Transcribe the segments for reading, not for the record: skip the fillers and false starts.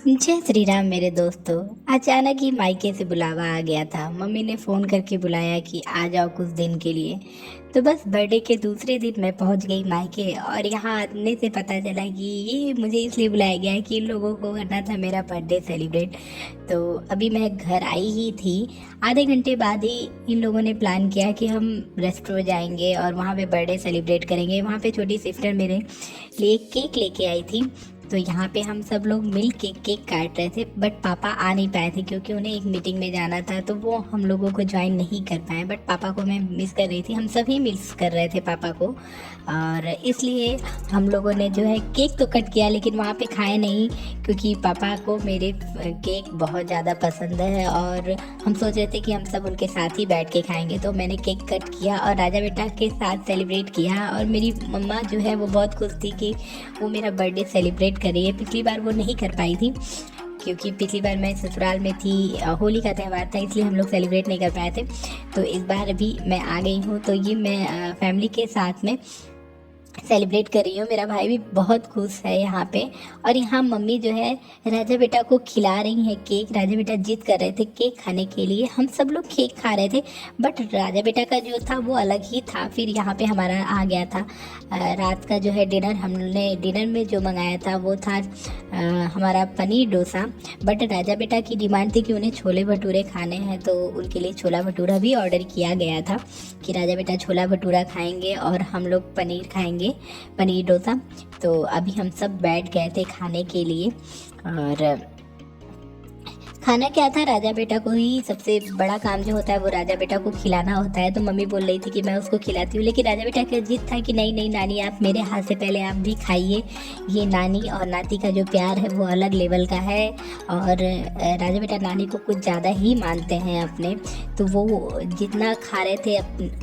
जय श्री राम मेरे दोस्तों। अचानक ही मायके से बुलावा आ गया था। मम्मी ने फ़ोन करके बुलाया कि आ जाओ कुछ दिन के लिए। तो बस बर्थडे के दूसरे दिन मैं पहुंच गई मायके, और यहाँ आने से पता चला कि ये मुझे इसलिए बुलाया गया है कि इन लोगों को करना था मेरा बर्थडे सेलिब्रेट। तो अभी मैं घर आई ही थी, आधे घंटे बाद ही इन लोगों ने प्लान किया कि हम रेस्टोरेंट जाएंगे और वहाँ पे बर्थडे सेलिब्रेट करेंगे। वहाँ पे छोटी सिस्टर मेरे लिए केक लेके आई थी, तो यहाँ पे हम सब लोग मिल के केक काट रहे थे। बट पापा आ नहीं पाए थे क्योंकि उन्हें एक मीटिंग में जाना था, तो वो हम लोगों को ज्वाइन नहीं कर पाए। बट पापा को मैं मिस कर रही थी, हम सभी मिस कर रहे थे पापा को, और इसलिए हम लोगों ने जो है केक तो कट किया लेकिन वहाँ पे खाए नहीं, क्योंकि पापा को मेरे केक बहुत ज़्यादा पसंद है और हम सोच रहे थे कि हम सब उनके साथ ही बैठ के खाएंगे। तो मैंने केक कट किया और राजा बेटा के साथ सेलिब्रेट किया। और मेरी मम्मा जो है वो बहुत खुश थी कि वो मेरा बर्थडे सेलिब्रेट कर रही है। पिछली बार वो नहीं कर पाई थी क्योंकि पिछली बार मैं ससुराल में थी, होली का त्यौहार था, इसलिए हम लोग सेलिब्रेट नहीं कर पाए थे। तो इस बार भी मैं आ गई हूँ, तो ये मैं फैमिली के साथ में सेलिब्रेट कर रही हूँ। मेरा भाई भी बहुत खुश है यहाँ पे। और यहाँ मम्मी जो है राजा बेटा को खिला रही है केक। राजा बेटा जिद कर रहे थे केक खाने के लिए, हम सब लोग केक खा रहे थे, बट राजा बेटा का जो था वो अलग ही था। फिर यहाँ पे हमारा आ गया था रात का जो है डिनर। हमने डिनर में जो मंगाया था वो था हमारा पनीर डोसा। बट राजा बेटा की डिमांड थी कि उन्हें छोले भटूरे खाने हैं, तो उनके लिए छोला भटूरा भी ऑर्डर किया गया था कि राजा बेटा छोला भटूरा खाएंगे और हम लोग पनीर खाएंगे, पनीर डोसा। तो अभी हम सब बैठ गए थे खाने के लिए। और खाना क्या था, राजा बेटा को ही सबसे बड़ा काम जो होता है वो राजा बेटा को खिलाना होता है। तो मम्मी बोल रही थी कि मैं उसको खिलाती हूँ, लेकिन राजा बेटा का जिद था कि नहीं नहीं नानी, आप मेरे हाथ से पहले आप भी खाइए। ये नानी और नाती का जो प्यार है वो अलग लेवल का है, और राजा बेटा नानी को कुछ ज़्यादा ही मानते हैं अपने। तो वो जितना खा रहे थे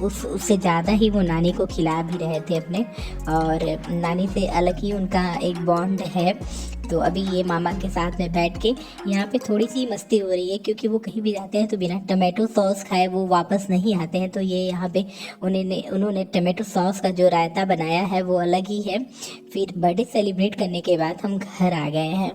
उससे ज़्यादा ही वो नानी को खिला भी रहे थे अपने, और नानी से अलग ही उनका एक बॉन्ड है। तो अभी ये मामा के साथ में बैठ के यहाँ पे थोड़ी सी मस्ती हो रही है, क्योंकि वो कहीं भी जाते हैं तो बिना टमाटो सॉस खाए वो वापस नहीं आते हैं। तो ये यहाँ पे उन्होंने टमाटो सॉस का जो रायता बनाया है वो अलग ही है। फिर बर्थडे सेलिब्रेट करने के बाद हम घर आ गए हैं।